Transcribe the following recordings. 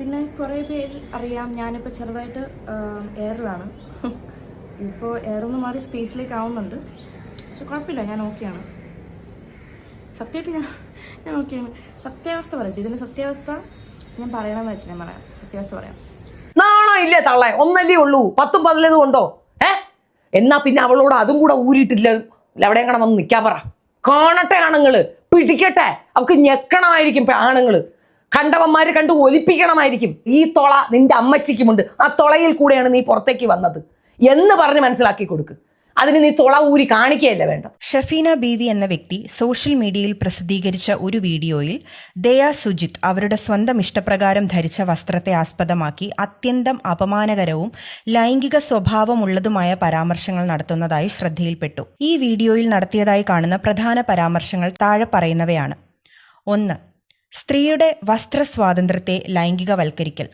പിന്നെ കുറേ പേര് അറിയാം ഞാനിപ്പോൾ ചെറുതായിട്ട് എയറിലാണ്. ഇപ്പോൾ എയറൊന്ന് മാറി സ്പേസിലേക്ക് ആവുന്നുണ്ട്. പക്ഷെ കുഴപ്പമില്ല, ഞാൻ ഓക്കെയാണ്. സത്യമായിട്ട് ഞാൻ ഓക്കെയാണ്. സത്യാവസ്ഥ പറയട്ടെ, ഇതിൻ്റെ സത്യാവസ്ഥ ഞാൻ പറയണമെന്ന് വെച്ചാൽ ഞാൻ പറയാം. സത്യാവസ്ഥ പറയാം. നാണോ ഇല്ലേ തള്ളേ? ഒന്നല്ലേ ഉള്ളൂ, 10ഉം 15 ഉണ്ടോ? എന്നാ പിന്നെ അവളോട് അതും കൂടെ ഊരിയിട്ടില്ല. അവിടെ എങ്ങനെ വന്ന് നിൽക്കാൻ പറ. കാണട്ടെ ആണുങ്ങള്, പിടിക്കട്ടെ. അവർക്ക് ഞെക്കണമായിരിക്കും ആണുങ്ങള്. കണ്ടവന്മാര് കണ്ട് ഒലിപ്പിക്കണമായിരിക്കും. ഈ തൊള നിന്റെ അമ്മച്ചിക്കുമുണ്ട്, ആ തൊളയിൽ കൂടെയാണ് നീ പുറത്തേക്ക് വന്നത് എന്ന് പറഞ്ഞ് മനസ്സിലാക്കി കൊടുക്ക്. അതിന് നീ തൊള ഊരി കാണിക്കുകയല്ല വേണ്ട. ഷഫീന ബീവി എന്ന വ്യക്തി സോഷ്യൽ മീഡിയയിൽ പ്രസിദ്ധീകരിച്ച ഒരു വീഡിയോയിൽ ദയാ സുജിത്ത് അവരുടെ സ്വന്തം ഇഷ്ടപ്രകാരം ധരിച്ച വസ്ത്രത്തെ ആസ്പദമാക്കി അത്യന്തം അപമാനകരവും ലൈംഗിക സ്വഭാവമുള്ളതുമായ പരാമർശങ്ങൾ നടത്തുന്നതായി ശ്രദ്ധയിൽപ്പെട്ടു. ഈ വീഡിയോയിൽ നടത്തിയതായി കാണുന്ന പ്രധാന പരാമർശങ്ങൾ താഴെ പറയുന്നവയാണ്. 1. സ്ത്രീയുടെ വസ്ത്രസ്വാതന്ത്ര്യത്തെ ലൈംഗികവൽക്കരിക്കൽ.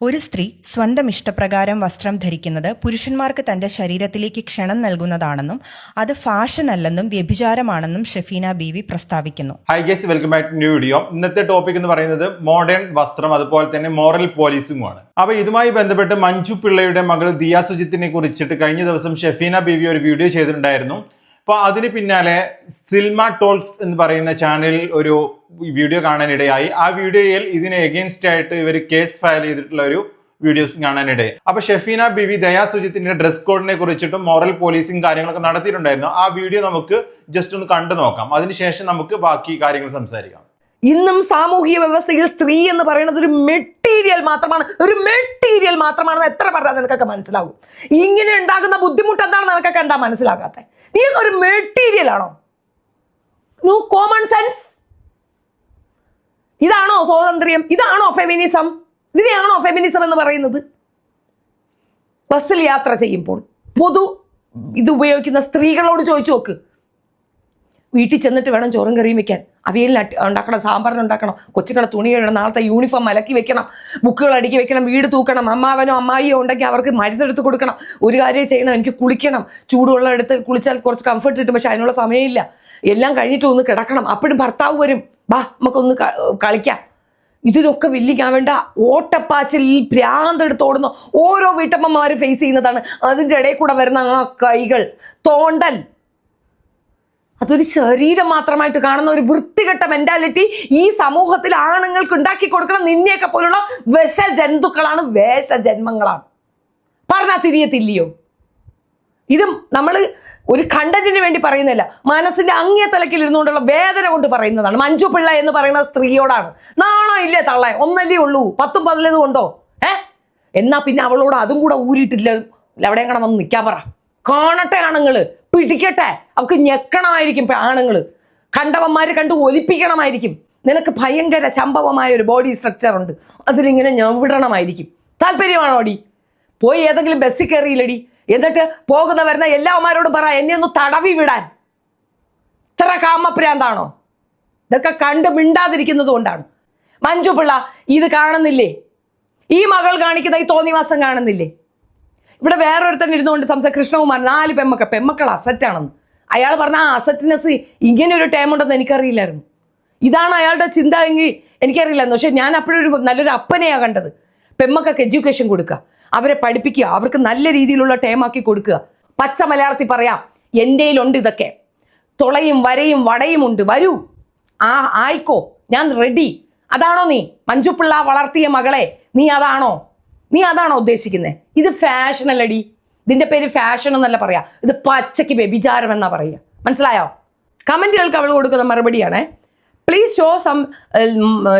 ഒരു സ്ത്രീ സ്വന്തം ഇഷ്ടപ്രകാരം വസ്ത്രം ധരിക്കുന്നത് പുരുഷന്മാർക്ക് തന്റെ ശരീരത്തിലേക്ക് ക്ഷണം നൽകുന്നതാണെന്നും അത് ഫാഷൻ അല്ലെന്നും വ്യഭിചാരമാണെന്നും ഷഫീന ബീവി പ്രസ്താവിക്കുന്നു. Hi guys, welcome back to new video. ഇന്നത്തെ ടോപ്പിക് എന്ന് പറയുന്നത് മോഡേൺ വസ്ത്രം, അതുപോലെ തന്നെ മോറൽ പോലീസിംഗുമാണ്. അപ്പൊ ഇതുമായി ബന്ധപ്പെട്ട് മഞ്ജു പിള്ളയുടെ മകൾ ദിയ സുജിത്തിനെ കുറിച്ചിട്ട് കഴിഞ്ഞ ദിവസം ഷഫീന ബീവി ഒരു വീഡിയോ ചെയ്തിട്ടുണ്ടായിരുന്നു. അപ്പോൾ അതിന് പിന്നാലെ സിൽമ ടോൾക്സ് എന്ന് പറയുന്ന ചാനലിൽ ഒരു വീഡിയോ കാണാനിടയായി. ആ വീഡിയോയിൽ ഇതിന് എഗെയിൻസ്റ്റ് ആയിട്ട് ഇവർ കേസ് ഫയൽ ചെയ്തിട്ടുള്ള ഒരു വീഡിയോസ് കാണാനിടയായി. അപ്പൊ ഷഫീന ബീവി ദയാ സുജിത്തിന്റെ ഡ്രസ് കോഡിനെ കുറിച്ചിട്ടും മോറൽ പോലീസിംഗ് കാര്യങ്ങളൊക്കെ നടത്തിയിട്ടുണ്ടായിരുന്നു. ആ വീഡിയോ നമുക്ക് ജസ്റ്റ് ഒന്ന് കണ്ടു നോക്കാം. അതിനുശേഷം നമുക്ക് ബാക്കി കാര്യങ്ങൾ സംസാരിക്കാം. ഇന്നും സാമൂഹിക വ്യവസ്ഥയിൽ സ്ത്രീ എന്ന് പറയുന്നത് ഒരു മെറ്റീരിയൽ മാത്രമാണ്, ഒരു മെറ്റീരിയൽ മാത്രമാണെന്ന് എത്ര പറഞ്ഞാൽ നിനക്കൊക്കെ മനസ്സിലാവും. ഇങ്ങനെ ഉണ്ടാകുന്ന ബുദ്ധിമുട്ട് എന്താണെന്ന് നിനക്കൊക്കെ എന്താ മനസ്സിലാകാത്ത? നീ ഒരു മെറ്റീരിയൽ ആണോ? No common sense. ഇതാണോ സ്വാതന്ത്ര്യം? ഇതാണോ ഫെമിനിസം? ഇതിനെയാണോ ഫെമിനിസം എന്ന് പറയുന്നത്? ബസ്സിൽ യാത്ര ചെയ്യുമ്പോൾ ഇത് ഉപയോഗിക്കുന്ന സ്ത്രീകളോട് ചോദിച്ചു നോക്ക്. വീട്ടിൽ ചെന്നിട്ട് വേണം ചോറും കറിയും വെക്കാൻ, അവിയലിന് ഉണ്ടാക്കണം, സാമ്പാറിന് ഉണ്ടാക്കണം, കൊച്ചുങ്ങളെ തുണി കഴുകണം, നാളത്തെ യൂണിഫോം അലക്കി വെക്കണം, ബുക്കുകൾ അടുക്കി വെക്കണം, വീട് തൂക്കണം, അമ്മാവനോ അമ്മായിയോ ഉണ്ടെങ്കിൽ അവർക്ക് മരുന്നെടുത്ത് കൊടുക്കണം, ഒരു കാര്യം ചെയ്യണം, എനിക്ക് കുളിക്കണം, ചൂടുവെള്ളം എടുത്ത് കുളിച്ചാൽ കുറച്ച് കംഫർട്ട് കിട്ടും, പക്ഷെ അതിനുള്ള സമയമില്ല, എല്ലാം കഴിഞ്ഞിട്ട് ഒന്ന് കിടക്കണം, അപ്പോഴും ഭർത്താവ് വരും, വാ നമുക്കൊന്ന് കളിക്കാം. ഇതിലൊക്കെ വില്ലിക്കാൻ വേണ്ട ഓട്ടപ്പാച്ചിൽ ഭ്രാന്തെടുത്ത് ഓടുന്ന ഓരോ വീട്ടമ്മമാരും ഫേസ് ചെയ്യുന്നതാണ്. അതിൻ്റെ ഇടയിൽ കൂടെ വരുന്ന ആ കൈകൾ, തോണ്ടൽ, അതൊരു ശരീരം മാത്രമായിട്ട് കാണുന്ന ഒരു വൃത്തികെട്ട മെന്റാലിറ്റി ഈ സമൂഹത്തിൽ ആണുങ്ങൾക്ക് ഉണ്ടാക്കി കൊടുക്കണം. നിന്നെയൊക്കെ പോലുള്ള വിഷജന്തുക്കളാണ്, വേഷജന്മങ്ങളാണ്. പറഞ്ഞാൽ തിരിയത്തില്ലയോ? ഇത് നമ്മൾ ഒരു കണ്ടന്റിന് വേണ്ടി പറയുന്നില്ല, മനസ്സിന്റെ അങ്ങേ തലക്കിൽ ഇരുന്നുകൊണ്ടുള്ള വേദന കൊണ്ട് പറയുന്നതാണ്. മഞ്ജു പിള്ള എന്ന് പറയുന്ന സ്ത്രീയോടാണ്. നാണോ ഇല്ലേ തള്ളേ? ഒന്നല്ലേ ഉള്ളൂ, 10ഉം 15 ഉണ്ടോ? എന്നാ പിന്നെ അവളോട് അതും കൂടെ ഊരിയിട്ടില്ല. അവിടെ എങ്ങനെ വന്ന് നിൽക്കാൻ പറ. കാണട്ടെ ആണുങ്ങള്, പിടിക്കട്ടെ. അവർക്ക് ഞെക്കണമായിരിക്കും ആണുങ്ങള്. കണ്ടവന്മാര് കണ്ട് ഒലിപ്പിക്കണമായിരിക്കും. നിനക്ക് ഭയങ്കര സംഭവമായ ഒരു ബോഡി സ്ട്രക്ചർ ഉണ്ട്, അതിലിങ്ങനെ ഞവിടണമായിരിക്കും. താല്പര്യമാണോ അടി? പോയി ഏതെങ്കിലും ബസ്സിൽ കയറിയില്ലടി, എന്നിട്ട് പോകുന്ന വരുന്ന എല്ലാവന്മാരോടും പറ എന്നെ ഒന്ന് തടവി വിടാൻ. ഇത്ര കാമപ്രാന്താണോ? ഇതൊക്കെ കണ്ട് മിണ്ടാതിരിക്കുന്നത് കൊണ്ടാണ്. മഞ്ജു പിള്ള ഇത് കാണുന്നില്ലേ? ഈ മകൾ കാണിക്കുന്ന ഈ തോന്നിവാസം കാണുന്നില്ലേ? ഇവിടെ വേറൊരുത്തൻ ഇരുന്നുകൊണ്ട് കൃഷ്ണകുമാർ 4 പെമ്മക്കൾ അസറ്റാണെന്ന് അയാൾ പറഞ്ഞ ആ അസറ്റ്നെസ് ഇങ്ങനെ ഒരു ടൈം ഉണ്ടെന്ന് എനിക്കറിയില്ലായിരുന്നു. ഇതാണ് അയാളുടെ ചിന്ത എങ്കിൽ എനിക്കറിയില്ലായിരുന്നു. പക്ഷെ ഞാൻ അപ്പോഴൊരു നല്ലൊരു അപ്പനെയാണ് കണ്ടത്. പെമ്മക്കൊക്കെ എഡ്യൂക്കേഷൻ കൊടുക്കുക, അവരെ പഠിപ്പിക്കുക, അവർക്ക് നല്ല രീതിയിലുള്ള ടൈമാക്കി കൊടുക്കുക. പച്ച മലയാളത്തിൽ പറയാം, എൻ്റെ കയ്യിലുണ്ട് ഇതൊക്കെ. തുളയും വരയും വടയും ഉണ്ട്, വരൂ, ആയിക്കോ, ഞാൻ റെഡി. അതാണോ നീ മഞ്ജു പിള്ള വളർത്തിയ മകളെ? നീ അതാണോ ഉദ്ദേശിക്കുന്നത്? ഇത് ഫാഷൻ അല്ലടി. ഇതിന്റെ പേര് ഫാഷൻ എന്നല്ല പറയാ, ഇത് പച്ചയ്ക്ക് വ്യഭിചാരം എന്നാ പറയുക. മനസ്സിലായോ? കമന്റുകൾക്ക് അവൾ കൊടുക്കുന്ന മറുപടിയാണ്, please show some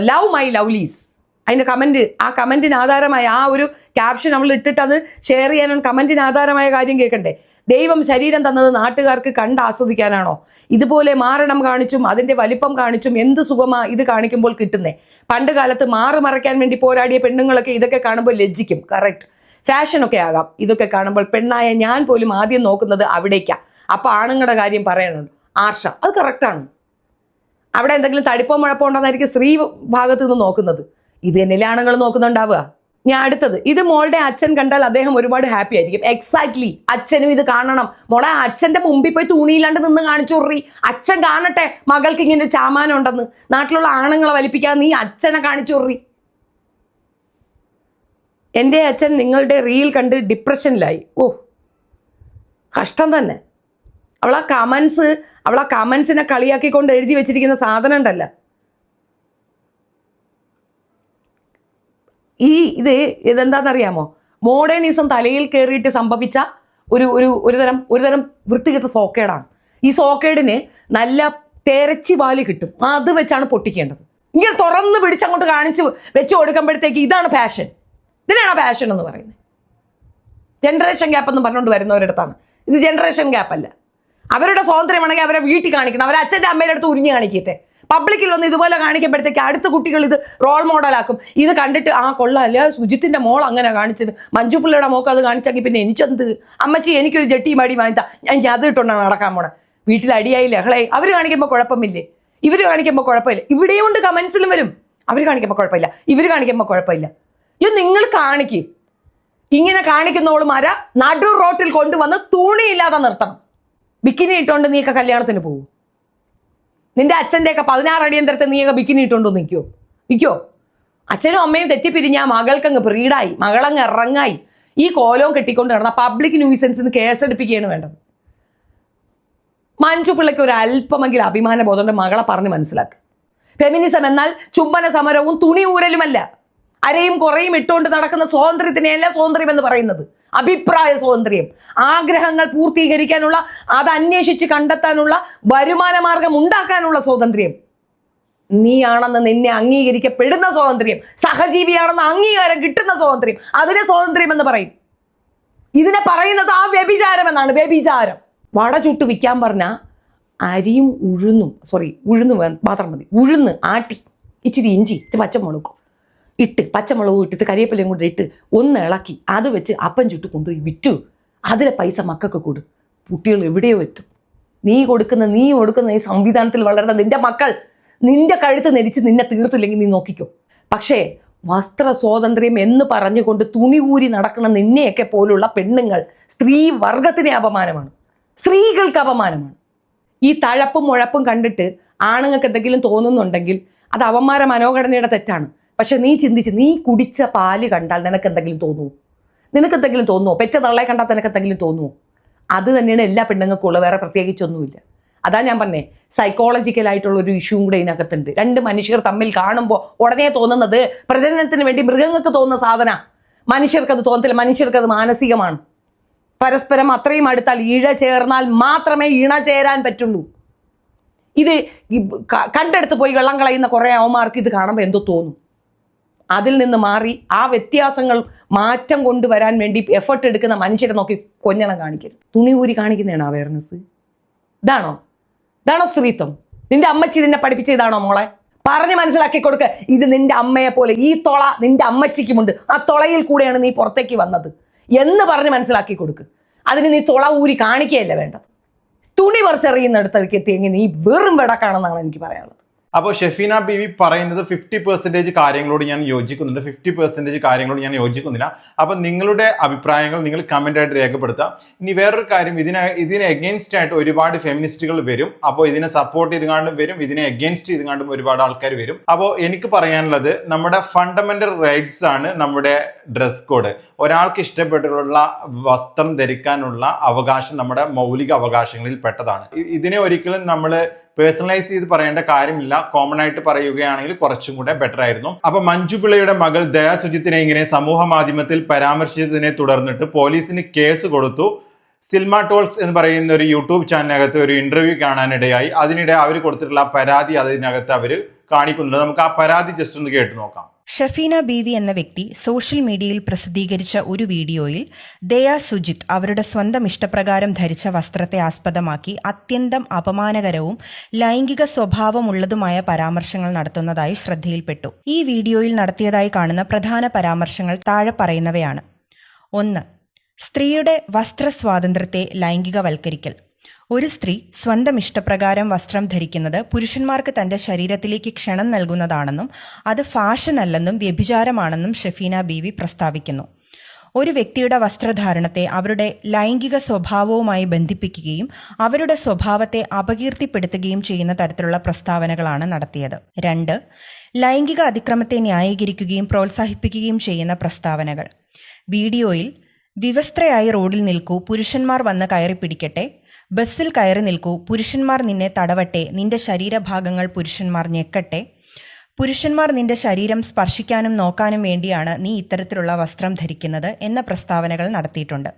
love my lovelies. അതിന്റെ ആ കമന്റിന് ആധാരമായ ആ ഒരു ക്യാപ്ഷൻ അവൾ ഇട്ടിട്ട് അത് ഷെയർ ചെയ്യാനും കമന്റിന് ആധാരമായ കാര്യം കേൾക്കണ്ടേ? ദൈവം ശരീരം തന്നത് നാട്ടുകാർക്ക് കണ്ട് ആസ്വദിക്കാനാണോ? ഇതുപോലെ മാരണം കാണിച്ചും അതിന്റെ വലിപ്പം കാണിച്ചും എന്ത് സുഖമാ ഇത് കാണിക്കുമ്പോൾ കിട്ടുന്നേ. പണ്ട് കാലത്ത് മറയ്ക്കാൻ വേണ്ടി പോരാടിയ പെണ്ണുങ്ങളൊക്കെ ഇതൊക്കെ കാണുമ്പോൾ ലജ്ജിക്കും. കറക്റ്റ്, ഫാഷനൊക്കെ ആകാം. ഇതൊക്കെ കാണുമ്പോൾ പെണ്ണായ ഞാൻ പോലും ആദ്യം നോക്കുന്നത് അവിടേക്കാ. അപ്പൊ ആണുങ്ങളുടെ കാര്യം പറയാനുണ്ട്, ആർഷ, അത് കറക്റ്റാണ്. അവിടെ എന്തെങ്കിലും തടിപ്പോ മുഴപ്പോ ഉണ്ടെന്നായിരിക്കും സ്ത്രീ ഭാഗത്ത് നിന്ന് നോക്കുന്നത്. ഇത് തന്നെയല്ലേ ആണുങ്ങൾ നോക്കുന്നുണ്ടാവുക. ഞാൻ അടുത്തത്, ഇത് മോളുടെ അച്ഛൻ കണ്ടാൽ അദ്ദേഹം ഒരുപാട് ഹാപ്പി ആയിരിക്കും. എക്സാക്ട്ലി, അച്ഛനും ഇത് കാണണം. മോളെ അച്ഛന്റെ മുമ്പിൽ പോയി തുണിയില്ലാണ്ട് നിന്ന് കാണിച്ചോറി. അച്ഛൻ കാണട്ടെ മകൾക്ക് ഇങ്ങനെ ചാമാനം ഉണ്ടെന്ന്. നാട്ടിലുള്ള ആണുങ്ങളെ വലിപ്പിക്കാതെ നീ അച്ഛനെ കാണിച്ചോറി. എൻ്റെ അച്ഛൻ നിങ്ങളുടെ റീൽ കണ്ട് ഡിപ്രഷനിലായി. ഓ കഷ്ടം തന്നെ. അവൾ ആ കമൻസിനെ കളിയാക്കിക്കൊണ്ട് എഴുതി വെച്ചിരിക്കുന്ന സാധനം ഉണ്ടല്ല, ഇതെന്താണെന്നറിയാമോ? മോഡേണിസം തലയിൽ കയറിയിട്ട് സംഭവിച്ച ഒരു തരം വൃത്തികെട്ട സോക്കേടാണ്. ഈ സോക്കേടിന് നല്ല തെരച്ചി പാല് കിട്ടും, അത് വെച്ചാണ് പൊട്ടിക്കേണ്ടത്. ഇങ്ങനെ തുറന്ന് പിടിച്ചങ്ങോട്ട് കാണിച്ച് വെച്ച് കൊടുക്കുമ്പോഴത്തേക്ക് ഇതാണ് പാഷൻ. ഇതിനാണ് പാഷൻ എന്ന് പറയുന്നത്. ജനറേഷൻ ഗ്യാപ്പ് എന്ന് പറഞ്ഞുകൊണ്ട് വരുന്നവരടുത്താണ് ഇത്. ജനറേഷൻ ഗ്യാപ്പ് അല്ല. അവരുടെ സ്വാതന്ത്ര്യമാണെങ്കിൽ അവരെ വീട്ടിൽ കാണിക്കണം, അവരെ അച്ഛൻ്റെ അമ്മയുടെ അടുത്ത് ഉരിഞ്ഞ് കാണിക്കട്ടെ. പബ്ലിക്കിൽ ഒന്ന് ഇതുപോലെ കാണിക്കുമ്പോഴത്തേക്ക് അടുത്ത കുട്ടികൾ ഇത് റോൾ മോഡലാക്കും. ഇത് കണ്ടിട്ട് കൊള്ളാല്ല, സുജിത്തിന്റെ മോൾ അങ്ങനെ കാണിച്ചത്, മഞ്ജു പിള്ളയുടെ മോക്ക് അത് കാണിച്ചെങ്കിൽ പിന്നെ എനിക്കെന്ത്, അമ്മച്ചി എനിക്കൊരു ജട്ടി മടി വാങ്ങിത്താ, എനിക്ക് അത് ഇട്ടുകൊണ്ടാണ് നടക്കാൻ പോണേ. വീട്ടിൽ അടിയായി ലഹളായി. അവർ കാണിക്കുമ്പോൾ കുഴപ്പമില്ലേ, ഇവർ കാണിക്കുമ്പോൾ കുഴപ്പമില്ല. ഇവിടെയും ഉണ്ട് കമൻസിലും വരും, അവർ കാണിക്കുമ്പോൾ കുഴപ്പമില്ല, ഇവർ കാണിക്കുമ്പോൾ കുഴപ്പമില്ല. ഇത് നിങ്ങൾ കാണിക്ക്. ഇങ്ങനെ കാണിക്കുന്നവളുമാരെ നടു റോട്ടിൽ കൊണ്ടുവന്ന് തുണിയില്ലാതെ നിർത്തണം. ബിക്കിനി ഇട്ടുകൊണ്ട് നീയൊക്കെ കല്യാണത്തിന് പോകും. നിന്റെ അച്ഛൻ്റെയൊക്കെ 16 അടിയന്തരത്തെ നീയൊക്കെ ബിക്കിനി ഇട്ടുകൊണ്ടോ നിൽക്കോ? അച്ഛനും അമ്മയും തെറ്റിപ്പിരിഞ്ഞ മകൾക്കങ്ങ് പ്രീഡായി, മകളങ്ങ് ഇറങ്ങായി. ഈ കോലവും കെട്ടിക്കൊണ്ട് നടന്ന പബ്ലിക് ന്യൂസൻസിന് കേസെടുപ്പിക്കുകയാണ് വേണ്ടത്. മഞ്ജു പിള്ളയ്ക്ക് ഒരു അല്പമെങ്കിലും അഭിമാന ബോധമുണ്ട്, മകളെ പറഞ്ഞ് മനസ്സിലാക്കുക. ഫെമിനിസം എന്നാൽ ചുംബന സമരവും തുണി ഊരലുമല്ല. അരയും കുറയും ഇട്ടുകൊണ്ട് നടക്കുന്ന സ്വാതന്ത്ര്യത്തിനെയല്ല സ്വാതന്ത്ര്യം എന്ന് പറയുന്നത്. അഭിപ്രായ സ്വാതന്ത്ര്യം, ആഗ്രഹങ്ങൾ പൂർത്തീകരിക്കാനുള്ള, അത് അന്വേഷിച്ച് കണ്ടെത്താനുള്ള, വരുമാന മാർഗം ഉണ്ടാക്കാനുള്ള സ്വാതന്ത്ര്യം. നീയാണെന്ന് നിന്നെ അംഗീകരിക്കപ്പെടുന്ന സ്വാതന്ത്ര്യം, സഹജീവിയാണെന്ന് അംഗീകാരം കിട്ടുന്ന സ്വാതന്ത്ര്യം, അതിനെ സ്വാതന്ത്ര്യം എന്ന് പറയും. ഇതിനെ പറയുന്നത് ആ വ്യഭിചാരം എന്നാണ്. വ്യഭിചാരം. വട ചുട്ട് വിൽക്കാൻ പറഞ്ഞാൽ അരിയും ഉഴുന്നും മാത്രം മതി. ഉഴുന്ന് ആട്ടി ഇച്ചിരി ഇഞ്ചി പച്ചമുളകും ഇട്ടിട്ട് കരിവേപ്പിലയും കൊണ്ട് ഇട്ട് ഒന്ന് ഇളക്കി അത് വെച്ച് അപ്പം ചുട്ട് കൊണ്ടുപോയി വിറ്റു. അതിലെ പൈസ മക്കൾക്ക് കൊടു. കുട്ടികൾ എവിടെയോ എത്തും. നീ കൊടുക്കുന്ന ഈ സംവിധാനത്തിൽ വളർന്ന നിന്റെ മക്കൾ നിന്റെ കഴുത്ത് നെരിച്ച് നിന്നെ തീർത്തില്ലെങ്കിൽ നീ നോക്കിക്കോ. പക്ഷേ വസ്ത്ര സ്വാതന്ത്ര്യം എന്ന് പറഞ്ഞുകൊണ്ട് തുണി ഊരി നടക്കുന്ന നിന്നെയൊക്കെ പോലുള്ള പെണ്ണുങ്ങൾ സ്ത്രീ വർഗത്തിന് അപമാനമാണ്, സ്ത്രീകൾക്ക് അപമാനമാണ്. ഈ തഴപ്പും മുഴപ്പും കണ്ടിട്ട് ആണുങ്ങൾക്ക് എന്തെങ്കിലും തോന്നുന്നുണ്ടെങ്കിൽ അത് അവന്മാരെ മനോഘടനയുടെ തെറ്റാണ്. പക്ഷെ നീ ചിന്തിച്ച്, നീ കുടിച്ച പാല് കണ്ടാൽ നിനക്കെന്തെങ്കിലും തോന്നുമോ? പെറ്റ തള്ളയെ കണ്ടാൽ നിനക്കെന്തെങ്കിലും തോന്നുമോ? അത് തന്നെയാണ് എല്ലാ പെണ്ണുങ്ങൾക്കും ഉള്ളത്, വേറെ പ്രത്യേകിച്ചൊന്നുമില്ല. അതാ ഞാൻ പറഞ്ഞേ, സൈക്കോളജിക്കലായിട്ടുള്ള ഒരു ഇഷ്യൂവും കൂടെ ഇതിനകത്തുണ്ട്. രണ്ട് മനുഷ്യർ തമ്മിൽ കാണുമ്പോൾ ഉടനെ തോന്നുന്നത് പ്രജനനത്തിന് വേണ്ടി മൃഗങ്ങൾക്ക് തോന്നുന്ന സാധന, മനുഷ്യർക്കത് തോന്നത്തില്ല. മനുഷ്യർക്കത് മാനസികമാണ്. പരസ്പരം അത്രയും അടുത്താൽ ഇഴ ചേർന്നാൽ മാത്രമേ ഇണ ചേരാൻ പറ്റുള്ളൂ. ഇത് കണ്ടെടുത്ത് പോയി വെള്ളം കളയുന്ന കുറേ അവന്മാർക്ക് ഇത് കാണുമ്പോൾ എന്തോ തോന്നും. അതിൽ നിന്ന് മാറി ആ വ്യത്യാസങ്ങൾ മാറ്റം കൊണ്ടുവരാൻ വേണ്ടി എഫർട്ട് എടുക്കുന്ന മനുഷ്യരെ നോക്കി കൊഞ്ഞണം കാണിക്കരുത്. തുണി ഊരി കാണിക്കുന്നതാണ് അവയർനെസ്. ഇതാണോ സ്ത്രീത്വം? നിന്റെ അമ്മച്ചി നിന്നെ പഠിപ്പിച്ച ഇതാണോ മോളെ? പറഞ്ഞ് മനസ്സിലാക്കി കൊടുക്കുക. ഇത് നിന്റെ അമ്മയെ പോലെ ഈ തൊള നിന്റെ അമ്മച്ചിക്കുമുണ്ട്, ആ തൊളയിൽ കൂടെയാണ് നീ പുറത്തേക്ക് വന്നത് എന്ന് പറഞ്ഞ് മനസ്സിലാക്കി കൊടുക്കുക. അതിന് നീ തൊള ഊരി കാണിക്കുകയല്ല വേണ്ടത്. തുണി പറിച്ചെറിയുന്നിടത്തേക്ക് എത്തിയെങ്കിൽ നീ വെറും വെടക്കാണെന്നാണ് എനിക്ക് പറയാനുള്ളത്. അപ്പോൾ ഷെഫീന ബീവി പറയുന്നത് 50% കാര്യങ്ങളോട് ഞാൻ യോജിക്കുന്നുണ്ട്, 50% കാര്യങ്ങളോട് ഞാൻ യോജിക്കുന്നില്ല. അപ്പം നിങ്ങളുടെ അഭിപ്രായങ്ങൾ നിങ്ങൾ കമൻ്റായിട്ട് രേഖപ്പെടുത്തുക. ഇനി വേറൊരു കാര്യം, ഇതിനെ എഗെയിൻസ്റ്റ് ആയിട്ട് ഒരുപാട് ഫെമിനിസ്റ്റുകൾ വരും. അപ്പോൾ ഇതിനെ സപ്പോർട്ട് ചെയ്ത് കാണും വരും, ഇതിനെ എഗെയിൻസ്റ്റ് ചെയ്ത് കാണും ഒരുപാട് ആൾക്കാർ വരും. അപ്പോൾ എനിക്ക് പറയാനുള്ളത്, നമ്മുടെ ഫണ്ടമെന്റൽ റൈറ്റ്സ് ആണ് നമ്മുടെ ഡ്രസ് കോഡ്. ഒരാൾക്ക് ഇഷ്ടപ്പെട്ടുള്ള വസ്ത്രം ധരിക്കാനുള്ള അവകാശം നമ്മുടെ മൗലിക അവകാശങ്ങളിൽ പെട്ടതാണ്. ഇതിനെ ഒരിക്കലും നമ്മൾ പേഴ്സണലൈസ് ചെയ്ത് പറയേണ്ട കാര്യമില്ല. കോമൺ ആയിട്ട് പറയുകയാണെങ്കിൽ കുറച്ചും കൂടെ ബെറ്റർ ആയിരുന്നു. അപ്പൊ മഞ്ജു പിള്ളയുടെ മകൾ ദയാ സുജിത്തിനെ ഇങ്ങനെ സമൂഹ മാധ്യമത്തിൽ പരാമർശിച്ചതിനെ തുടർന്നിട്ട് പോലീസിന് കേസ് കൊടുത്തു. സിൽമ ടോൾസ് എന്ന് പറയുന്ന ഒരു യൂട്യൂബ് ചാനലിനകത്ത് ഒരു ഇന്റർവ്യൂ കാണാനിടയായി. അതിനിടെ അവർ കൊടുത്തിട്ടുള്ള പരാതി അതിനകത്ത് അവർ കാണിക്കുന്നുണ്ട്. നമുക്ക് ആ പരാതി ജസ്റ്റ് ഒന്ന് കേട്ടു നോക്കാം. ഷഫീന ബീവി എന്ന വ്യക്തി സോഷ്യൽ മീഡിയയിൽ പ്രസിദ്ധീകരിച്ച ഒരു വീഡിയോയിൽ ദയാ സുജിത്ത് അവരുടെ സ്വന്തം ഇഷ്ടപ്രകാരം ധരിച്ച വസ്ത്രത്തെ ആസ്പദമാക്കി അത്യന്തം അപമാനകരവും ലൈംഗിക സ്വഭാവമുള്ളതുമായ പരാമർശങ്ങൾ നടത്തുന്നതായി ശ്രദ്ധയിൽപ്പെട്ടു. ഈ വീഡിയോയിൽ നടത്തിയതായി കാണുന്ന പ്രധാന പരാമർശങ്ങൾ താഴെ പറയുന്നവയാണ്. 1. സ്ത്രീയുടെ വസ്ത്രസ്വാതന്ത്ര്യത്തെ ലൈംഗികവൽക്കരിക്കൽ. ഒരു സ്ത്രീ സ്വന്തം ഇഷ്ടപ്രകാരം വസ്ത്രം ധരിക്കുന്നത് പുരുഷന്മാർക്ക് തന്റെ ശരീരത്തിലേക്ക് ക്ഷണം നൽകുന്നതാണെന്നും അത് ഫാഷൻ അല്ലെന്നും വ്യഭിചാരമാണെന്നും ഷഫീന ബീവി പ്രസ്താവിക്കുന്നു. ഒരു വ്യക്തിയുടെ വസ്ത്രധാരണത്തെ അവരുടെ ലൈംഗിക സ്വഭാവവുമായി ബന്ധിപ്പിക്കുകയും അവരുടെ സ്വഭാവത്തെ അപകീർത്തിപ്പെടുത്തുകയും ചെയ്യുന്ന തരത്തിലുള്ള പ്രസ്താവനകളാണ് നടത്തിയത്. 2. ലൈംഗിക അതിക്രമത്തെ ന്യായീകരിക്കുകയും പ്രോത്സാഹിപ്പിക്കുകയും ചെയ്യുന്ന പ്രസ്താവനകൾ. വീഡിയോയിൽ വിവസ്ത്രയായി റോഡിൽ നിൽക്കൂ, പുരുഷന്മാർ വന്ന് കയറി പിടിക്കട്ടെ, ബസ്സിൽ കയറി നിൽക്കൂ, പുരുഷന്മാർ നിന്നെ തടവട്ടെ, നിന്റെ ശരീരഭാഗങ്ങൾ പുരുഷന്മാർ ഞെക്കട്ടെ, പുരുഷന്മാർ നിന്റെ ശരീരം സ്പർശിക്കാനും നോക്കാനും വേണ്ടിയാണ് നീ ഇത്തരത്തിലുള്ള വസ്ത്രം ധരിക്കുന്നത് എന്ന പ്രസ്താവനകൾ നടത്തിയിട്ടുണ്ട്.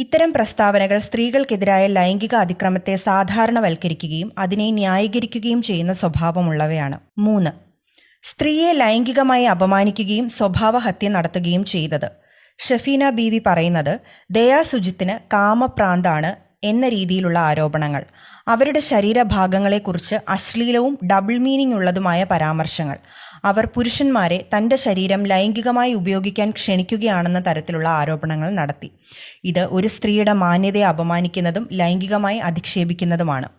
ഇത്തരം പ്രസ്താവനകൾ സ്ത്രീകൾക്കെതിരായ ലൈംഗിക അതിക്രമത്തെ സാധാരണവൽക്കരിക്കുകയും അതിനെ ന്യായീകരിക്കുകയും ചെയ്യുന്ന സ്വഭാവമുള്ളവയാണ്. 3. സ്ത്രീയെ ലൈംഗികമായി അപമാനിക്കുകയും സ്വഭാവഹത്യ നടത്തുകയും ചെയ്തത്. ഷഫീന ബീവി പറയുന്നത് ദയാ സുജിത്തിന് കാമപ്രാന്താണ് എന്ന രീതിയിലുള്ള ആരോപണങ്ങൾ, അവരുടെ ശരീരഭാഗങ്ങളെക്കുറിച്ച് അശ്ലീലവും ഡബിൾ മീനിംഗ് ഉള്ളതുമായ പരാമർശങ്ങൾ, അവർ പുരുഷന്മാരെ തൻ്റെ ശരീരം ലൈംഗികമായി ഉപയോഗിക്കാൻ ക്ഷണിക്കുകയാണെന്ന തരത്തിലുള്ള ആരോപണങ്ങൾ നടത്തി. ഇത് ഒരു സ്ത്രീയുടെ മാന്യതയെ അപമാനിക്കുന്നതും ലൈംഗികമായി അധിക്ഷേപിക്കുന്നതുമാണ്.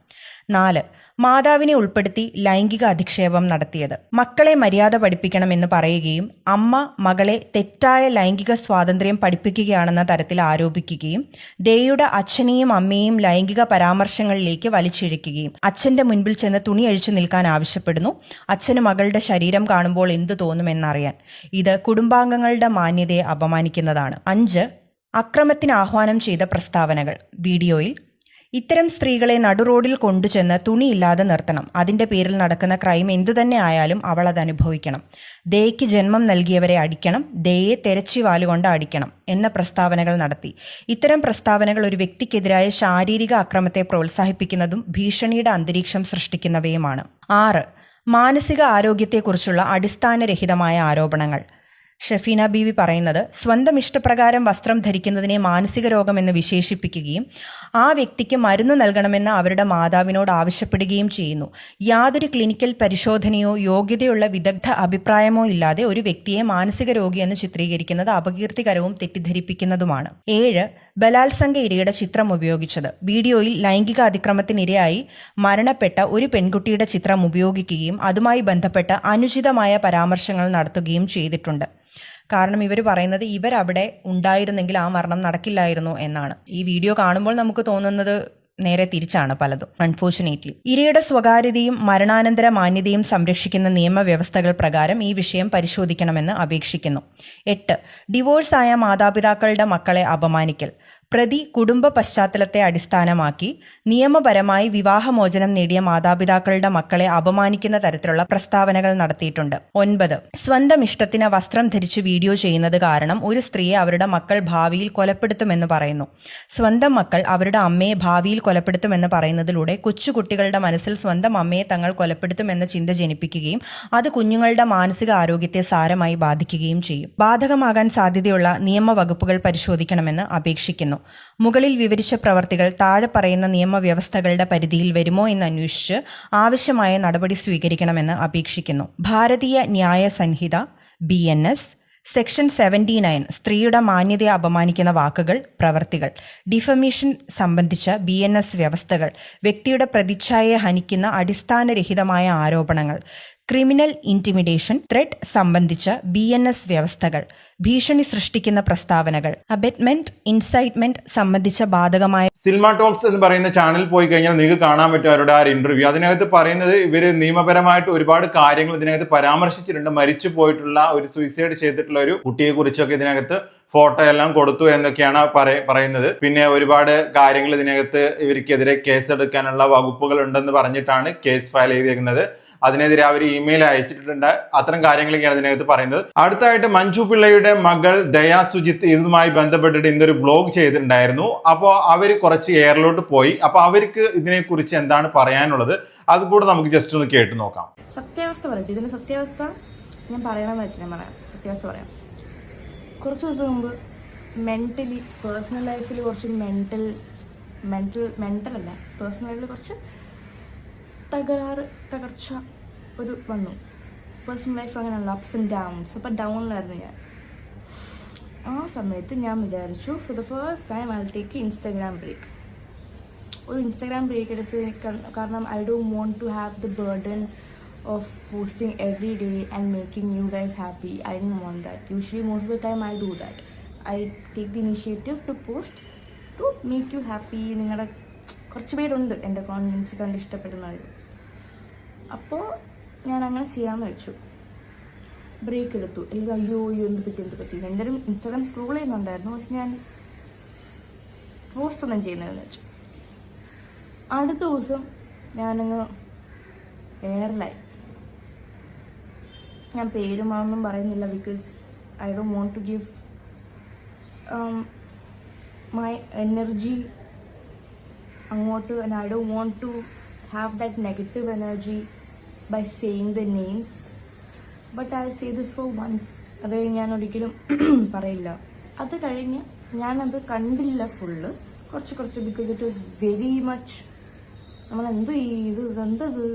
4. മാതാവിനെ ഉൾപ്പെടുത്തി ലൈംഗിക അധിക്ഷേപം നടത്തിയത്. മക്കളെ മര്യാദ പഠിപ്പിക്കണമെന്ന് പറയുകയും അമ്മ മകളെ തെറ്റായ ലൈംഗിക സ്വാതന്ത്ര്യം പഠിപ്പിക്കുകയാണെന്ന തരത്തിൽ ആരോപിക്കുകയും ദയയുടെ അച്ഛനെയും അമ്മയെയും ലൈംഗിക പരാമർശങ്ങളിലേക്ക് വലിച്ചിഴക്കുകയും അച്ഛൻ്റെ മുൻപിൽ ചെന്ന് തുണി അഴിച്ചു നിൽക്കാൻ ആവശ്യപ്പെടുന്നു. അച്ഛന് മകളുടെ ശരീരം കാണുമ്പോൾ എന്തു തോന്നുമെന്നറിയാൻ. ഇത് കുടുംബാംഗങ്ങളുടെ മാന്യതയെ അപമാനിക്കുന്നതാണ്. 5. അക്രമത്തിന് ആഹ്വാനം ചെയ്ത പ്രസ്താവനകൾ. വീഡിയോയിൽ ഇത്തരം സ്ത്രീകളെ നടുറോഡിൽ കൊണ്ടുചെന്ന് തുണിയില്ലാതെ നിർത്തണം, അതിൻ്റെ പേരിൽ നടക്കുന്ന ക്രൈം എന്തുതന്നെ ആയാലും അവൾ അത് അനുഭവിക്കണം, ദയയ്ക്ക് ജന്മം നൽകിയവരെ അടിക്കണം, ദയയെ തെരച്ചിവാലുകൊണ്ട് അടിക്കണം എന്ന പ്രസ്താവനകൾ നടത്തി. ഇത്തരം പ്രസ്താവനകൾ ഒരു വ്യക്തിക്കെതിരായ ശാരീരിക അക്രമത്തെ പ്രോത്സാഹിപ്പിക്കുന്നതും ഭീഷണിയുടെ അന്തരീക്ഷം സൃഷ്ടിക്കുന്നവയുമാണ്. 6. മാനസിക ആരോഗ്യത്തെക്കുറിച്ചുള്ള അടിസ്ഥാനരഹിതമായ ആരോപണങ്ങൾ. ഷഫീന ബീവി പറയുന്നത് സ്വന്തം ഇഷ്ടപ്രകാരം വസ്ത്രം ധരിക്കുന്നതിനെ മാനസിക രോഗമെന്ന് വിശേഷിപ്പിക്കുകയും ആ വ്യക്തിക്ക് മരുന്ന് നൽകണമെന്ന് അവരുടെ മാതാവിനോട് ആവശ്യപ്പെടുകയും ചെയ്യുന്നു. യാതൊരു ക്ലിനിക്കൽ പരിശോധനയോ യോഗ്യതയുള്ള വിദഗ്ധ അഭിപ്രായമോ ഇല്ലാതെ ഒരു വ്യക്തിയെ മാനസിക രോഗിയെന്ന് ചിത്രീകരിക്കുന്നത് അപകീർത്തികരവും തെറ്റിദ്ധരിപ്പിക്കുന്നതുമാണ്. 7. ബലാത്സംഗ ഇരയുടെ ചിത്രം ഉപയോഗിച്ചത്. വീഡിയോയിൽ ലൈംഗിക അതിക്രമത്തിനിരയായി മരണപ്പെട്ട ഒരു പെൺകുട്ടിയുടെ ചിത്രം ഉപയോഗിക്കുകയും അതുമായി ബന്ധപ്പെട്ട അനുചിതമായ പരാമർശങ്ങൾ നടത്തുകയും ചെയ്തിട്ടുണ്ട്. കാരണം ഇവർ പറയുന്നത് ഇവരവിടെ ഉണ്ടായിരുന്നെങ്കിൽ ആ മരണം നടക്കില്ലായിരുന്നു എന്നാണ്. ഈ വീഡിയോ കാണുമ്പോൾ നമുക്ക് തോന്നുന്നത് നേരെ തിരിച്ചാണ് പലതും. അൺഫോർച്ചുനേറ്റ്ലി ഇരയുടെ സ്വകാര്യതയും മരണാനന്തര മാന്യതയും സംരക്ഷിക്കുന്ന നിയമവ്യവസ്ഥകൾ പ്രകാരം ഈ വിഷയം പരിശോധിക്കണമെന്ന് അപേക്ഷിക്കുന്നു. 8. ഡിവോഴ്സായ മാതാപിതാക്കളുടെ മക്കളെ അപമാനിക്കൽ. പ്രതി കുടുംബ പശ്ചാത്തലത്തെ അടിസ്ഥാനമാക്കി നിയമപരമായി വിവാഹമോചനം നേടിയ മാതാപിതാക്കളുടെ മക്കളെ അപമാനിക്കുന്ന തരത്തിലുള്ള പ്രസ്താവനകൾ നടത്തിയിട്ടുണ്ട്. 9. സ്വന്തം ഇഷ്ടത്തിന് വസ്ത്രം ധരിച്ച് വീഡിയോ ചെയ്യുന്നത് കാരണം ഒരു സ്ത്രീയെ അവരുടെ മക്കൾ ഭാവിയിൽ കൊലപ്പെടുത്തുമെന്ന് പറയുന്നു. സ്വന്തം മക്കൾ അവരുടെ അമ്മയെ ഭാവിയിൽ കൊലപ്പെടുത്തുമെന്ന് പറയുന്നതിലൂടെ കൊച്ചുകുട്ടികളുടെ മനസ്സിൽ സ്വന്തം അമ്മയെ തങ്ങൾ കൊലപ്പെടുത്തുമെന്ന ചിന്ത ജനിപ്പിക്കുകയും അത് കുഞ്ഞുങ്ങളുടെ മാനസിക ആരോഗ്യത്തെ സാരമായി ബാധിക്കുകയും ചെയ്യും. ബാധകമാകാൻ സാധ്യതയുള്ള നിയമവകുപ്പുകൾ പരിശോധിക്കണമെന്ന് അപേക്ഷിക്കുന്നു. മുകളിൽ വിവരിച്ച പ്രവർത്തികൾ താഴെ പറയുന്ന നിയമവ്യവസ്ഥകളുടെ പരിധിയിൽ വരുമോ എന്ന് അന്വേഷിച്ച് ആവശ്യമായ നടപടി സ്വീകരിക്കണമെന്ന് അപേക്ഷിക്കുന്നു. ഭാരതീയ ന്യായ സംഹിത BNS സെക്ഷൻ 79 സ്ത്രീയുടെ മാന്യതയെ അപമാനിക്കുന്ന വാക്കുകൾ, പ്രവർത്തികൾ, ഡിഫമേഷൻ സംബന്ധിച്ച BNS വ്യവസ്ഥകൾ, വ്യക്തിയുടെ പ്രതിച്ഛായയെ ഹനിക്കുന്ന അടിസ്ഥാനരഹിതമായ ആരോപണങ്ങൾ, ക്രിമിനൽ ഇൻറ്റിമിഡേഷൻ, ത്രെറ്റ് സംബന്ധിച്ച BNS വ്യവസ്ഥകൾ, ഭീഷണി സൃഷ്ടിക്കുന്ന പ്രസ്താവനകൾ, അബെറ്റ്മെന്റ്, ഇൻസൈറ്റ്മെന്റ് സംബന്ധിച്ച ബാധകമായ സിനിമ ടോക്സ് എന്ന് പറയുന്ന ചാനൽ പോയി കഴിഞ്ഞാൽ നിങ്ങൾക്ക് കാണാൻ പറ്റും അവരുടെ ആ ഇന്റർവ്യൂ. അതിനകത്ത് പറയുന്നത് ഇവർ നിയമപരമായിട്ട് ഒരുപാട് കാര്യങ്ങൾ ഇതിനകത്ത് പരാമർശിച്ചിട്ടുണ്ട്. മരിച്ചു പോയിട്ടുള്ള ഒരു സൂയിസൈഡ് ചെയ്തിട്ടുള്ള ഒരു കുട്ടിയെ കുറിച്ചൊക്കെ ഇതിനകത്ത് ഫോട്ടോ എല്ലാം കൊടുത്തു എന്നൊക്കെയാണ് പറയുന്നത്. പിന്നെ ഒരുപാട് കാര്യങ്ങൾ ഇതിനകത്ത് ഇവർക്കെതിരെ കേസെടുക്കാനുള്ള വകുപ്പുകൾ ഉണ്ടെന്ന് പറഞ്ഞിട്ടാണ് കേസ് ഫയൽ ചെയ്തിരിക്കുന്നത്. അതിനെതിരെ അവർ ഇമെയിൽ അയച്ചിട്ടുണ്ട്. അത്തരം കാര്യങ്ങളൊക്കെയാണ് ഇതിനകത്ത് പറയുന്നത്. അടുത്തായിട്ട് മഞ്ജു പിള്ളയുടെ മകൾ ദയാ സുജിത്ത് ഇതുമായി ബന്ധപ്പെട്ടിട്ട് ഇന്നൊരു വ്ലോഗ് ചെയ്തിട്ടുണ്ടായിരുന്നു. അപ്പോൾ അവർ കുറച്ച് എയറിലോട്ട് പോയി. അപ്പോൾ അവർക്ക് ഇതിനെക്കുറിച്ച് എന്താണ് പറയാനുള്ളത് അതുകൂടെ നമുക്ക് ജസ്റ്റ് ഒന്ന് കേട്ട് നോക്കാം. സത്യാവസ്ഥ പറയട്ടെ. ഇതിന്റെ സത്യാവസ്ഥ ഞാൻ പറയണമെന്ന് വെച്ചാൽ ഞാൻ പറയാം. സത്യാവസ്ഥ പറയാം. കുറച്ച് ദിവസം മുമ്പ് മെന്റലി പേഴ്സണൽ ലൈഫിൽ കുറച്ച് മെന്റൽ അല്ല പേഴ്സണൽ ലൈഫിൽ കുറച്ച് തകർച്ച ഒരു വന്നു. പേഴ്സണൽ ലൈഫ് അങ്ങനെയുള്ള അപ്സ് ആൻഡ് ഡൗൺസ്. അപ്പം ഡൗണിലായിരുന്നു ഞാൻ. ആ സമയത്ത് ഞാൻ വിചാരിച്ചു for the first time I will take Instagram break. ഒരു ഇൻസ്റ്റാഗ്രാം ബ്രേക്ക് എടുത്ത് കാരണം I don't want to have the burden of posting every day and making you guys happy. I didn't want that. Usually most of the time I do that. I take the initiative to post to make you happy. നിങ്ങളുടെ കുറച്ച് പേരുണ്ട് എൻ്റെ confidence കണ്ട് ഇഷ്ടപ്പെടുന്നവർ. അപ്പോൾ ഞാൻ അങ്ങനെ ചെയ്യാമെന്ന് വെച്ചു. ബ്രേക്ക് എടുത്തു. അല്ലെങ്കിൽ അയ്യോ എന്ത് പറ്റി എൻ്റെ ഒരു ഇൻസ്റ്റാഗ്രാം സ്ക്രോൾ ചെയ്യുന്നുണ്ടായിരുന്നു. പക്ഷെ ഞാൻ പോസ്റ്റ് ഒന്നും ചെയ്യുന്നതെന്ന് വെച്ചു. അടുത്ത ദിവസം ഞാനങ്ങ് എയർലൈൻ, ഞാൻ പേരുമാണെന്നും പറയുന്നില്ല, because I don't want to give my energy അങ്ങോട്ട്, and I don't want to have that negative energy by saying the names, but I say this for once. അത് ഞാൻ ഒരിക്കലും പറയില്ല. അത് കഴിഞ്ഞ് ഞാനത് കണ്ടില്ല ഫുള്ള്, കുറച്ച് because it was very much. നമ്മളെന്തോ ഇതെന്തത്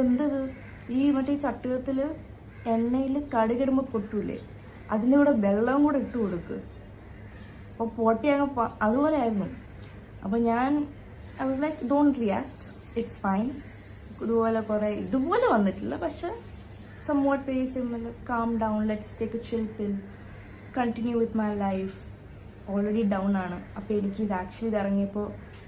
എന്തത് ഈ മറ്റേ ചട്ടുകത്തിൽ എണ്ണയിൽ കടുകിടുമ്പോൾ പൊട്ടൂലേ, അതിൻ്റെ കൂടെ വെള്ളം കൂടെ ഇട്ട് കൊടുക്ക്, അപ്പോൾ പൊട്ടി അങ്ങ് അതുപോലെ ആയിരുന്നു. അപ്പോൾ ഞാൻ I was like don't react, it's fine. ഇതുപോലെ വന്നിട്ടില്ല, പക്ഷെ somewhat pace calm down, let's take A chill pill, continue with my life. Already down ആണ്. അപ്പോൾ എനിക്ക് ഇത് ആക്ച്വലി ഇത് ഇറങ്ങിയപ്പോൾ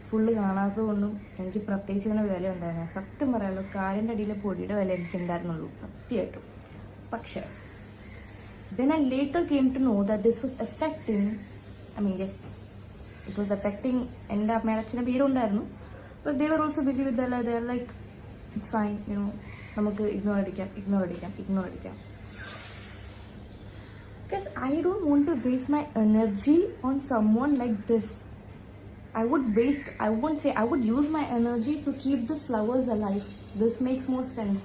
ഫുള്ള് കാണാത്തത് കൊണ്ടും എനിക്ക് പ്രത്യേകിച്ച് ഇതിന് വില ഉണ്ടായിരുന്നു. സത്യം പറയാമല്ലോ, കാലിൻ്റെ അടിയിലെ പൊടിയുടെ വില എനിക്ക് ഉണ്ടായിരുന്നുള്ളൂ സത്യമായിട്ടും. പക്ഷേ then I later came to know that this was affecting, I mean yes, it was affecting എൻ്റെ അമ്മയുടെ അച്ഛൻ്റെ പേരുണ്ടായിരുന്നു. but they were also busy with their life. They are like, it's fine, you know, നമുക്ക് ignore അടിക്കാം. Because I don't want to waste my energy on someone like this. I would use my energy to keep these flowers alive. This makes more sense.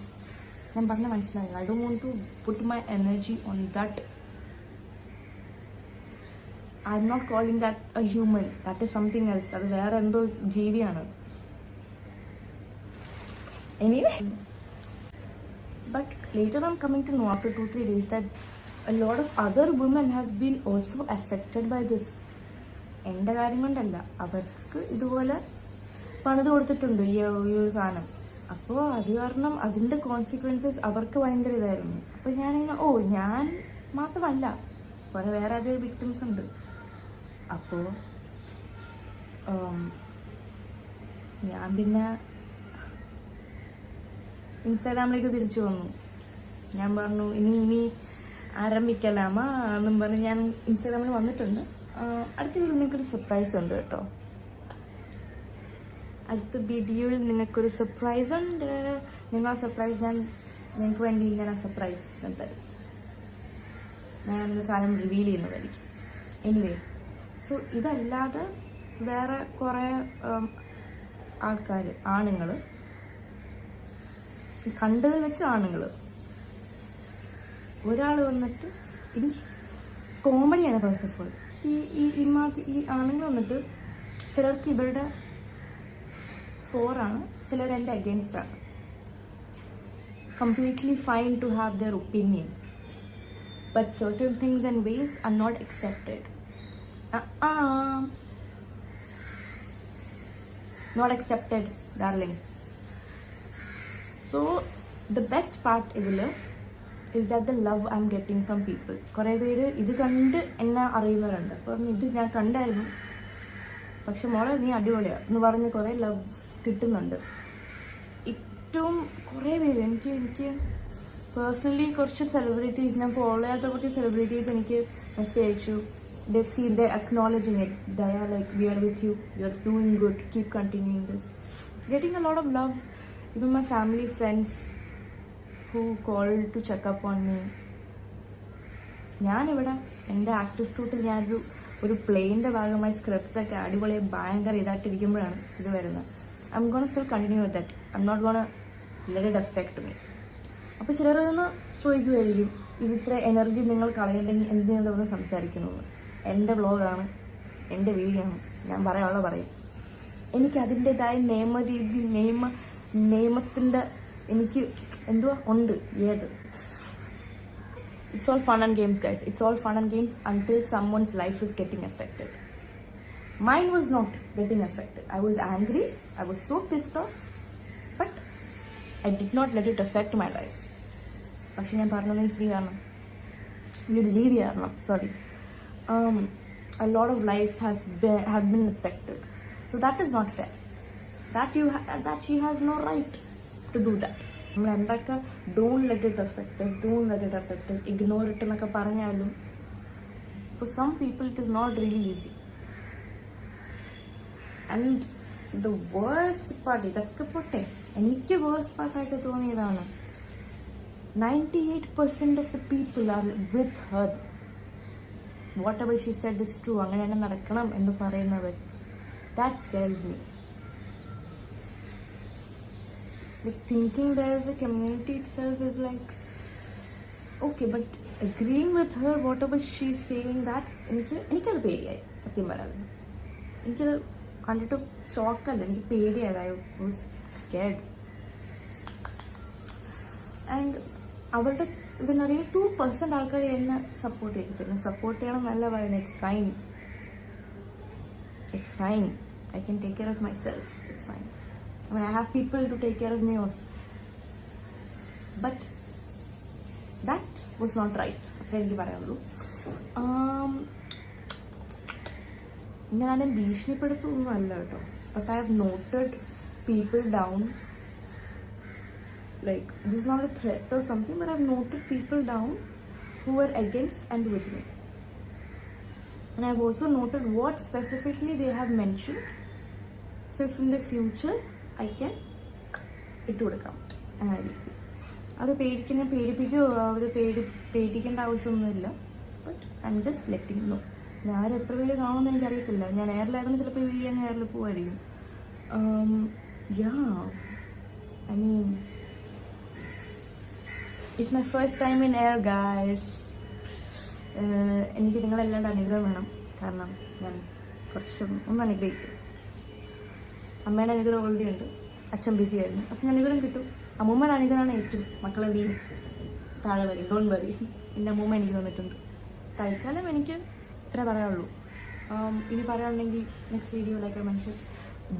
ഞാൻ പറഞ്ഞ മനസ്സിലായി. I don't want to put my energy on that. I'm not calling that a human. That is something else. അത് വേറെ എന്തോ ജീവിയാണ്. Anyway, but later I'm coming to know after 2-3 days that a lot of other women has been also affected by this. എൻ്റെ കാര്യം കൊണ്ടല്ല, അവർക്ക് ഇതുപോലെ പണിത് കൊടുത്തിട്ടുണ്ട് ഈ ഒരു സാധനം. അപ്പോൾ അത് കാരണം അതിൻ്റെ കോൺസിക്വൻസസ് അവർക്ക് ഭയങ്കര ഇതായിരുന്നു. അപ്പോൾ ഞാനിങ്ങനെ ഞാൻ മാത്രമല്ല, കുറേ വേറെ അതേ വിക്ടിംസ് ഉണ്ട്. അപ്പോൾ ഞാൻ പിന്നെ ഇൻസ്റ്റാഗ്രാമിലേക്ക് തിരിച്ചു വന്നു. ഞാൻ പറഞ്ഞു ഇനി ആരംഭിക്കലാമ എന്നും പറഞ്ഞ് ഞാൻ ഇൻസ്റ്റാഗ്രാമിൽ വന്നിട്ടുണ്ട്. അടുത്ത വീഡിയോയിൽ നിങ്ങൾക്കൊരു സർപ്രൈസ് ഉണ്ട് കേട്ടോ. അടുത്ത വീഡിയോയിൽ നിങ്ങൾക്കൊരു സർപ്രൈസ് ഉണ്ട്. നിങ്ങൾ ആ സർപ്രൈസ് നിങ്ങൾക്ക് വേണ്ടി ഞാൻ ആ സർപ്രൈസ് തരും. ഞാനൊരു സാധനം റിവീൽ ചെയ്യുന്നതായിരിക്കും. എനിവേ, സോ ഇതല്ലാതെ വേറെ കുറേ ആൾക്കാർ, ആണുങ്ങൾ, കണ്ടതിൽ വെച്ച് ആണുങ്ങൾ, ഒരാൾ വന്നിട്ട് ഇത് കോമഡിയാണ്. ഫസ്റ്റ് ഓഫ് ഓൾ ഈ ആണുങ്ങൾ വന്നിട്ട് ചിലർക്ക് ഇവരുടെ ഫോറാണ്, ചിലർ എൻ്റെ അഗെയിൻസ്റ്റ് ആണ്. Completely fine to have their opinion, but certain things and ways are not accepted. Not accepted darling. So the best part ഇതിൽ is that the love I'm getting from people. കുറേ പേര് ഇത് കണ്ട് എന്നെ അറിയുന്നവരുണ്ട്. അപ്പം ഇത് ഞാൻ കണ്ടായിരുന്നു, പക്ഷെ മോളെ നീ അടിപൊളിയാണ് എന്ന് പറഞ്ഞ് കുറേ ലവ് കിട്ടുന്നുണ്ട്. ഏറ്റവും കുറേ പേര് എനിക്ക് പേഴ്സണലി കുറച്ച് സെലിബ്രിറ്റീസ്, ഞാൻ ഫോളോ ചെയ്യാത്ത കുറച്ച് സെലിബ്രിറ്റീസ് എനിക്ക് മെസ്സേജ് അയച്ചു. They've seen, they're acknowledging it. They are like, we are with you, you're doing good, keep continuing this. Getting a lot of love. Even my family, friends who called to check up on me. ഞാനിവിടെ എൻ്റെ actors ട്രൂത്തിൽ ഒരു പ്ലേൻ്റെ ഭാഗമായി സ്ക്രിപ്റ്റൊക്കെ അടിപൊളി ഭയങ്കര ഇതായിട്ടിരിക്കുമ്പോഴാണ് ഇത് വരുന്നത്. I'm gonna still continue with that. I'm not gonna let it affect me. അപ്പോൾ ചിലരൊന്ന് ചോദിക്കുമായിരിക്കും, ഇത് ഇത്ര എനർജി നിങ്ങൾ കളയണ്ടെങ്കിൽ എന്തിനൊന്ന് സംസാരിക്കണമെന്ന്. എൻ്റെ വ്ളോഗാണ്, എൻ്റെ വീഡിയോ ആണ്, ഞാൻ പറയാനുള്ള പറയും. എനിക്ക് അതിൻ്റെതായ നിയമരീതി നിയമത്തിൻ്റെ എനിക്ക് എന്തുവാ ഉണ്ട്. It's all fun and games, guys. It's all fun and games until someone's life is getting affected. Mine was not getting affected. I was angry. I was so pissed off. But I did not let it affect my life. പക്ഷെ ഞാൻ പറഞ്ഞത് free ആണ്, ജീവിയാണ്. Sorry. A lot of lives have been affected. So that is not fair. That she has no right to do that. നമ്മൾ എന്തൊക്കെ don't let it affect us, ignore ഇട്ട് എന്നൊക്കെ പറഞ്ഞാലും for some people it is not really easy. And the worst part, ഇതൊക്കെ പോട്ടെ, എനിക്ക് worst പാർട്ടായിട്ട് തോന്നിയതാണ് 98% of the people are with her. Whatever she said is true. അങ്ങനെ തന്നെ നടക്കണം എന്ന് പറയുന്നവർ, that scares me. Like thinking there is a community itself is like okay, but agreeing with her whatever she's saying, that's എനിക്കത് പേടിയായി. സത്യം പറയാതെ എനിക്കത് കണ്ടിട്ട് ഷോക്കല്ല, എനിക്ക് പേടിയായത്. I was scared. ആൻഡ് അവരുടെ ഇതെന്നറിയാം 2% ആൾക്കാർ എന്നെ സപ്പോർട്ട് ചെയ്തിട്ടില്ല. സപ്പോർട്ട് ചെയ്യണം നല്ല പറയുന്നത്. It's fine. I can take care of myself. It's fine. I mean, I have people to take care of me also. But that was not right. അത്രേ എനിക്ക് പറയാനുള്ളൂ. ഞാനും ഭീഷണിപ്പെടുത്തൊന്നും അല്ല കേട്ടോ. But I have noted people down. Like, this is not a threat or something, but I've noted people down who were against and with me. And I've also noted what specifically they have mentioned. So if in the future I can it would come and I will. അവർ പേടിപ്പിക്കുകയോ അവർ പേടിക്കേണ്ട ആവശ്യമൊന്നുമില്ല. But I'm just letting know. ഞാൻ എത്ര പേര് കാണുമെന്ന് എനിക്കറിയത്തില്ല. ഞാൻ എയറിലായിരുന്നു, ചിലപ്പോൾ ഈ വീഡിയോ ഞാൻ എയറിൽ പോകുമായിരിക്കും. I mean it's my first time in air guys. എനിക്ക് നിങ്ങളെല്ലാണ്ട് അനുഗ്രഹം വേണം. കാരണം ഞാൻ ഒന്ന് അനുഗ്രഹിച്ചു. അമ്മേൻ്റെ അനുഗ്രഹം ഓൾറെഡി ഉണ്ട്. അച്ഛൻ ബിസി ആയിരുന്നു. അച്ഛൻ അനുഗ്രഹം കിട്ടും. അമ്മൂമ്മയുടെ അനുഗ്രഹമാണ് ഏറ്റവും. മക്കളെ നീ താഴെ വരും, ഡോണ്ട് വരി. എൻ്റെ അമ്മൂമ്മ എനിക്ക് തന്നിട്ടുണ്ട്. തൽക്കാലം എനിക്ക് ഇത്ര പറയാനുള്ളൂ. ഇനി പറയാനുണ്ടെങ്കിൽ next video like I mention.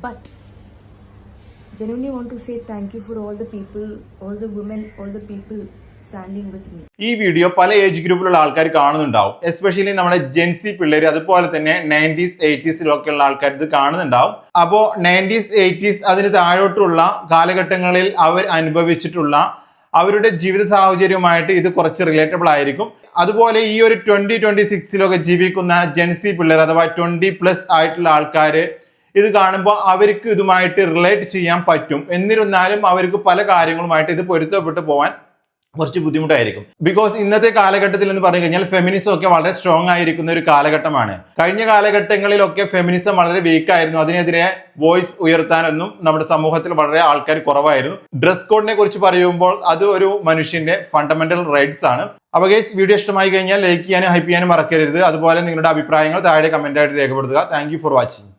But genuinely want to say thank you for all the people, all the women, all the people standing with me. ഈ വീഡിയോ പല ഏജ് ഗ്രൂപ്പിലുള്ള ആൾക്കാർ കാണുന്നുണ്ടാവും. എസ്പെഷ്യലി നമ്മുടെ ജെൻസി പിള്ളേര്, അതുപോലെ തന്നെ 90s 80s ഉള്ള ആൾക്കാർ ഇത് കാണുന്നുണ്ടാവും. അപ്പോൾ 90s 80s അതിന് താഴോട്ടുള്ള കാലഘട്ടങ്ങളിൽ അവർ അനുഭവിച്ചിട്ടുള്ള അവരുടെ ജീവിത സാഹചര്യവുമായിട്ട് ഇത് കുറച്ച് റിലേറ്റബിൾ ആയിരിക്കും. അതുപോലെ ഈ ഒരു 2026 ജീവിക്കുന്ന ജെൻസി പിള്ളേർ അഥവാ 20+ ആയിട്ടുള്ള ആൾക്കാർ ഇത് കാണുമ്പോൾ അവർക്ക് ഇതുമായിട്ട് റിലേറ്റ് ചെയ്യാൻ പറ്റും. എന്നിരുന്നാലും അവർക്ക് പല കാര്യങ്ങളുമായിട്ട് ഇത് പൊരുത്തപ്പെട്ട് പോകാൻ കുറച്ച് ബുദ്ധിമുട്ടായിരിക്കും. ബിക്കോസ് ഇന്നത്തെ കാലഘട്ടത്തിൽ എന്ന് പറഞ്ഞു കഴിഞ്ഞാൽ ഫെമിനിസം ഒക്കെ വളരെ സ്ട്രോങ് ആയിരിക്കുന്ന ഒരു കാലഘട്ടമാണ്. കഴിഞ്ഞ കാലഘട്ടങ്ങളിലൊക്കെ ഫെമിനിസം വളരെ വീക്ക് ആയിരുന്നു. അതിനെതിരെ വോയിസ് ഉയർത്താനൊന്നും നമ്മുടെ സമൂഹത്തിൽ വളരെ ആൾക്കാർ കുറവായിരുന്നു. ഡ്രസ് കോഡിനെ കുറിച്ച് പറയുമ്പോൾ അത് ഒരു മനുഷ്യന്റെ ഫണ്ടമെന്റൽ റൈറ്റ്സ് ആണ്. അപ്പോൾ ഗൈസ്, വീഡിയോ ഇഷ്ടമായി കഴിഞ്ഞാൽ ലൈക്ക് ചെയ്യാനും ഹൈപ്പ് ചെയ്യാനും മറക്കരുത്. അതുപോലെ നിങ്ങളുടെ അഭിപ്രായങ്ങൾ താഴെ കമന്റ് ആയിട്ട് രേഖപ്പെടുത്തുക. Thank you for watching.